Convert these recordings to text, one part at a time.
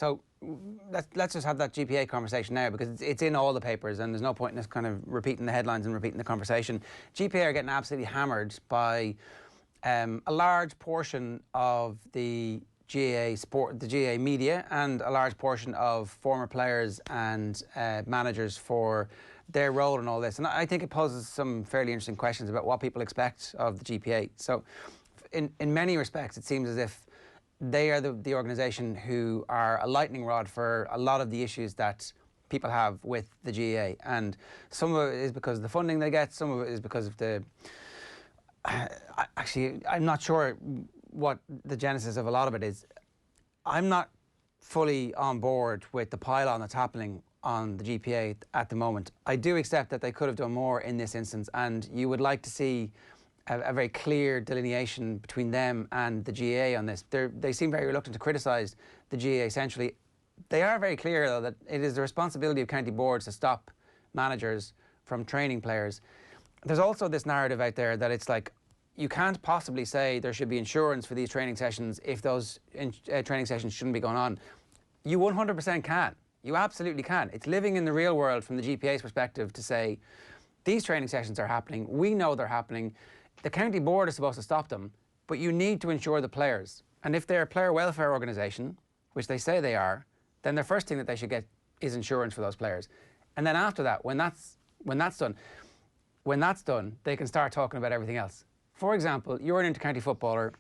So let's just have that GPA conversation now, because it's in all the papers and there's no point in us kind of repeating the headlines and repeating the conversation. GPA are getting absolutely hammered by a large portion of the GAA sport, the GAA media, and a large portion of former players and managers for their role in all this. And I think it poses some fairly interesting questions about what people expect of the GPA. So in many respects, it seems as if they are the organisation who are a lightning rod for a lot of the issues that people have with the GAA. And some of it is because of the funding they get, some of it is because of the... Actually, I'm not sure what the genesis of a lot of it is. I'm not fully on board with the pile-on that's happening on the GPA at the moment. I do accept that they could have done more in this instance, and you would like to see a very clear delineation between them and the GAA on this. They seem very reluctant to criticise the GAA essentially. They are very clear, though, that it is the responsibility of county boards to stop managers from training players. There's also this narrative out there that it's like, you can't possibly say there should be insurance for these training sessions if those training sessions shouldn't be going on. You 100% can. You absolutely can. It's living in the real world from the GPA's perspective to say, these training sessions are happening, we know they're happening, the county board is supposed to stop them, but you need to insure the players. And if they're a player welfare organisation, which they say they are, then the first thing that they should get is insurance for those players. And then after that, when that's done, they can start talking about everything else. For example, you're an intercounty footballer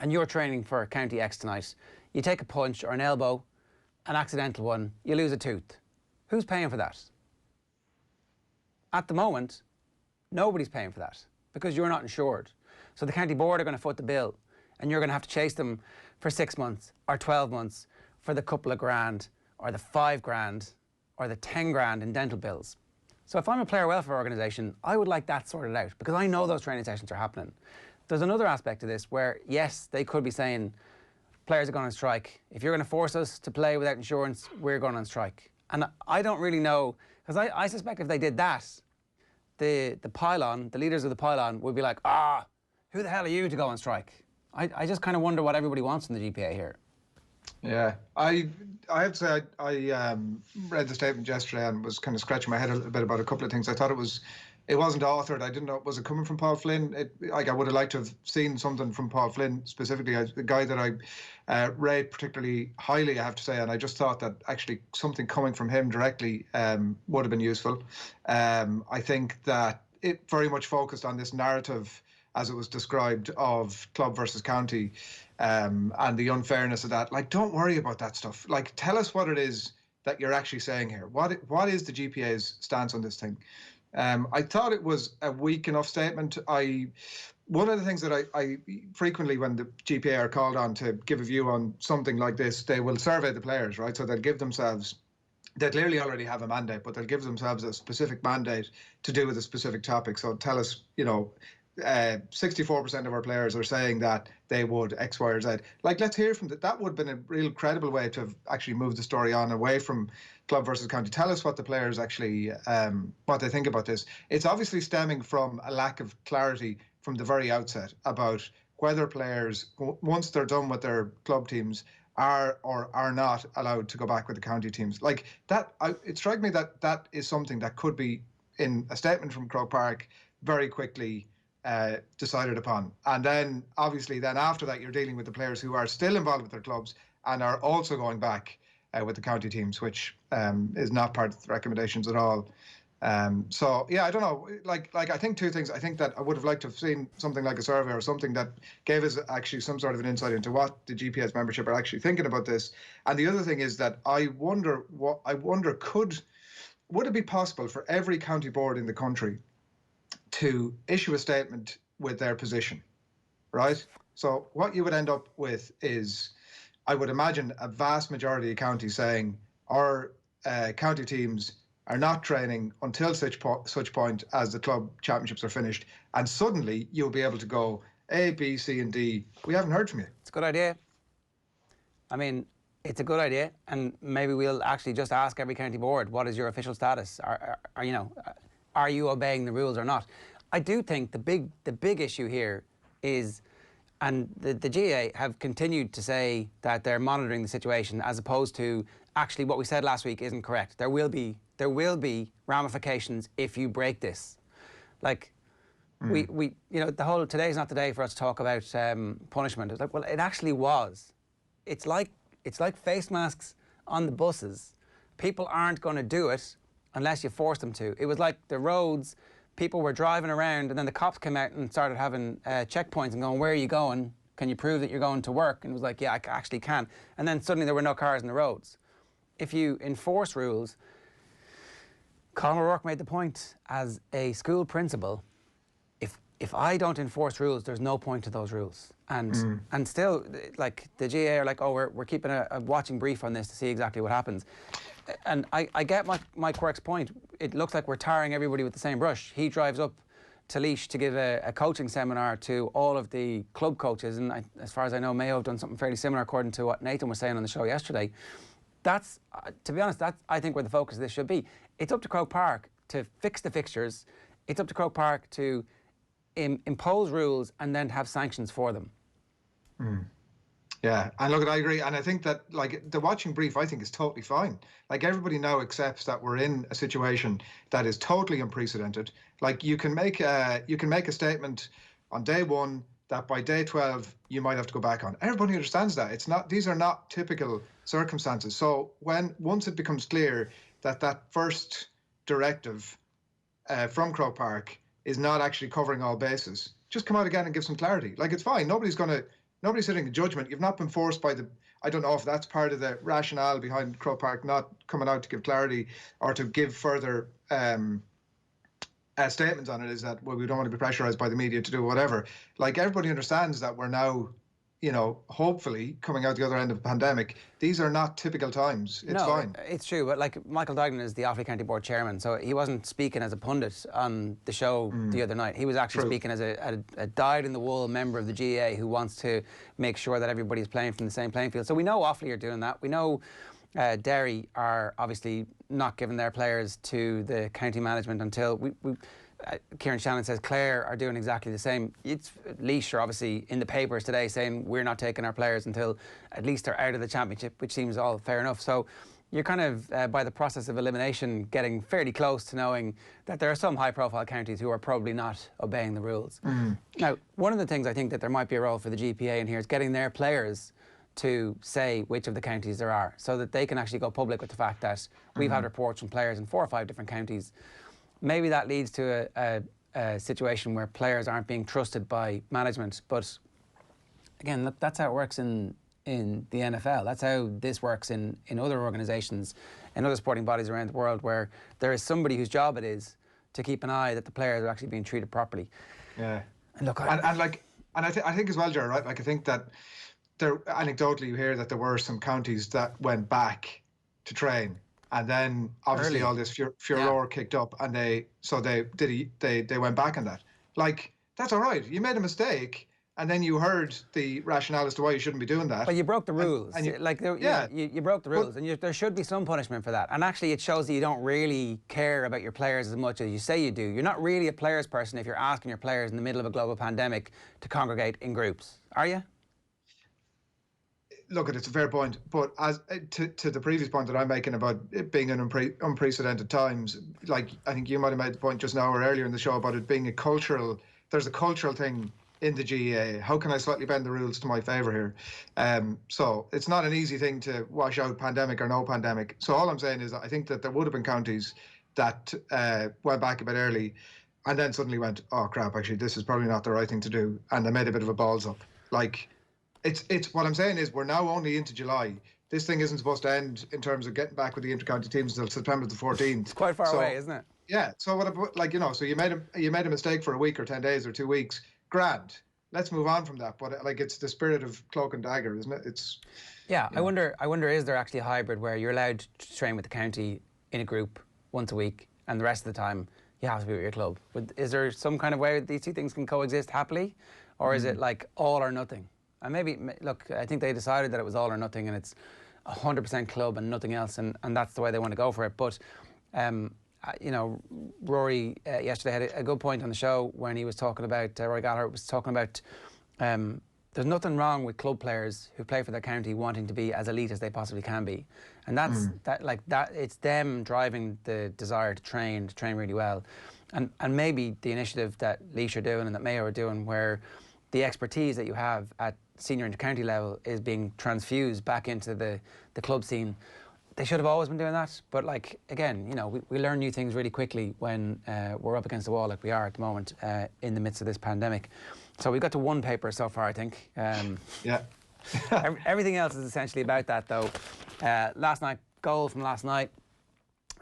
and you're training for County X tonight. You take a punch or an elbow, an accidental one, you lose a tooth. Who's paying for that? At the moment, nobody's paying for that because you're not insured. So the county board are going to foot the bill and you're going to have to chase them for 6 months or 12 months for the couple of grand or the 5 grand or the 10 grand in dental bills. So if I'm a player welfare organisation, I would like that sorted out because I know those training sessions are happening. There's another aspect to this where, yes, they could be saying, players are going on strike. If you're going to force us to play without insurance, we're going on strike. And I don't really know, because I suspect if they did that, the pylon, the leaders of the pylon would be like, who the hell are you to go on strike? I just kind of wonder what everybody wants in the GPA here. Yeah, I have to say I read the statement yesterday and was kind of scratching my head a little bit about a couple of things. I thought it wasn't authored. I didn't know, was it coming from Paul Flynn? I would have liked to have seen something from Paul Flynn specifically, the guy that I rate particularly highly, I have to say, and I just thought that actually something coming from him directly would have been useful. I think that it very much focused on this narrative, as it was described, of club versus county, and the unfairness of that. Like, don't worry about that stuff. Like, tell us what it is that you're actually saying here. What is the GPA's stance on this thing? I thought it was a weak enough statement. One of the things that I frequently, when the GPA are called on to give a view on something like this, they will survey the players, right? So they'll give themselves, they clearly already have a mandate, but they'll give themselves a specific mandate to do with a specific topic. So tell us, 64% of our players are saying that they would X, Y, or Z. Like, let's hear from that. That would have been a real credible way to have actually moved the story on away from club versus county. Tell us what the players actually, what they think about this. It's obviously stemming from a lack of clarity from the very outset about whether players, once they're done with their club teams, are or are not allowed to go back with the county teams. Like that, it struck me that that is something that could be, in a statement from Croke Park, very quickly decided upon. And then obviously then after that you're dealing with the players who are still involved with their clubs and are also going back with the county teams, which is not part of the recommendations at all. So yeah, I don't know, like I think two things. I think that I would have liked to have seen something like a survey or something that gave us actually some sort of an insight into what the GPS membership are actually thinking about this. And the other thing is that I wonder would it be possible for every county board in the country to issue a statement with their position, right? So what you would end up with is, I would imagine, a vast majority of counties saying our county teams are not training until such point as the club championships are finished, and suddenly you'll be able to go A, B, C, and D. We haven't heard from you. It's a good idea. I mean, it's a good idea, and maybe we'll actually just ask every county board, what is your official status? Are you obeying the rules or not? I do think the big issue here is, And the GAA have continued to say that they're monitoring the situation, as opposed to actually what we said last week isn't correct. There will be ramifications if you break this. Like, we you know, the whole today's not the day for us to talk about punishment. It's like, well, it actually was. It's like face masks on the buses. People aren't going to do it unless you force them to. It was like the roads. People were driving around, and then the cops came out and started having checkpoints and going, "Where are you going? Can you prove that you're going to work?" And it was like, "Yeah, I actually can." And then suddenly there were no cars on the roads. If you enforce rules, Colin O'Rourke made the point as a school principal, if I don't enforce rules, there's no point to those rules. And still, like, the GAA are like, "Oh, we're keeping a watching brief on this to see exactly what happens." And I get Mike Quirke's point. It looks like we're tarring everybody with the same brush. He drives up to Laois to give a coaching seminar to all of the club coaches, and as far as I know, Mayo have done something fairly similar according to what Nathan was saying on the show yesterday. That's, to be honest, that's, I think, where the focus of this should be. It's up to Croke Park to fix the fixtures. It's up to Croke Park to impose rules and then have sanctions for them. Yeah, and look, I agree, and I think that, like, the watching brief, I think, is totally fine. Like, everybody now accepts that we're in a situation that is totally unprecedented. Like, you can make a statement on day one that by day 12 you might have to go back on. Everybody understands that. It's not; these are not typical circumstances. So once it becomes clear that that first directive from Croke Park is not actually covering all bases, just come out again and give some clarity. Like, it's fine. Nobody's sitting in judgment. You've not been forced by I don't know if that's part of the rationale behind Croke Park not coming out to give clarity or to give further statements on it, is that, well, we don't want to be pressurized by the media to do whatever. Like, everybody understands that we're now, you know, hopefully coming out the other end of the pandemic. These are not typical times. It's fine. It's true, but like, Michael Duignan is the Offaly County Board Chairman, so he wasn't speaking as a pundit on the show the other night. He was actually speaking as a dyed-in-the-wool member of the GAA who wants to make sure that everybody's playing from the same playing field. So we know Offaly are doing that. We know Derry are obviously not giving their players to the county management until Kieran Shannon says Clare are doing exactly the same. It's Laois are obviously in the papers today saying we're not taking our players until at least they're out of the championship, which seems all fair enough. So you're kind of, by the process of elimination, getting fairly close to knowing that there are some high-profile counties who are probably not obeying the rules. Now, one of the things I think that there might be a role for the GPA in here is getting their players to say which of the counties there are, so that they can actually go public with the fact that we've had reports from players in 4 or 5 different counties. Maybe that leads to a situation where players aren't being trusted by management. But again, look, that's how it works in the NFL. That's how this works in other organisations, in other sporting bodies around the world, where there is somebody whose job it is to keep an eye that the players are actually being treated properly. Yeah. And look, I think as well, Ger, right? Like, I think that anecdotally you hear that there were some counties that went back to train, and then obviously all this furore kicked up, and they went back on that. Like, that's all right. You made a mistake, and then you heard the rationale as to why you shouldn't be doing that. But you broke the rules. You broke the rules, and there should be some punishment for that. And actually, it shows that you don't really care about your players as much as you say you do. You're not really a players person if you're asking your players in the middle of a global pandemic to congregate in groups, are you? Look, it's a fair point, but as to the previous point that I'm making about it being an unprecedented times, like, I think you might have made the point just now or earlier in the show about it being there's a cultural thing in the GAA. How can I slightly bend the rules to my favour here? So it's not an easy thing to wash out pandemic or no pandemic. So all I'm saying is that I think that there would have been counties that went back a bit early and then suddenly went, oh crap, actually this is probably not the right thing to do, and they made a bit of a balls up. Like, it's what I'm saying is we're now only into July. This thing isn't supposed to end in terms of getting back with the intercounty teams until September the 14th. It's quite far away, isn't it? Yeah. So what about, like, you know, so you made a mistake for a week or 10 days or 2 weeks. Grand. Let's move on from that. But like, it's the spirit of cloak and dagger, isn't it? Yeah. I wonder, is there actually a hybrid where you're allowed to train with the county in a group once a week, and the rest of the time you have to be with your club? Is there some kind of way these two things can coexist happily, or is it like all or nothing? And maybe, look, I think they decided that it was all or nothing, and it's 100% club and nothing else, and that's the way they want to go for it. But, you know, Rory yesterday had a good point on the show when he was talking about, Rory Gallagher was talking about there's nothing wrong with club players who play for their county wanting to be as elite as they possibly can be, and that's it's them driving the desire to train really well, and maybe the initiative that Laois are doing and that Mayo are doing, where the expertise that you have at senior inter-county level is being transfused back into the club scene. They should have always been doing that, but like, again, you know, we learn new things really quickly when we're up against the wall like we are at the moment in the midst of this pandemic. So we got to one paper so far, I think. Yeah. Everything else is essentially about that, though. Last night, goal from last night.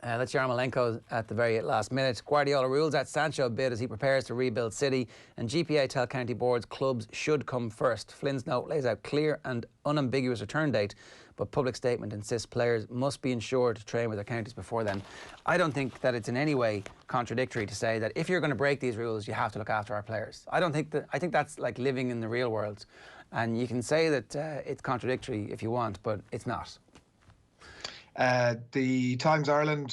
That's Yarmolenko at the very last minute. Guardiola rules out Sancho bid as he prepares to rebuild City, and GPA tell county boards clubs should come first. Flynn's note lays out clear and unambiguous return date, but public statement insists players must be ensured to train with their counties before then. I don't think that it's in any way contradictory to say that if you're going to break these rules, you have to look after our players. I think that's like living in the real world, and you can say that it's contradictory if you want, but it's not. The Times Ireland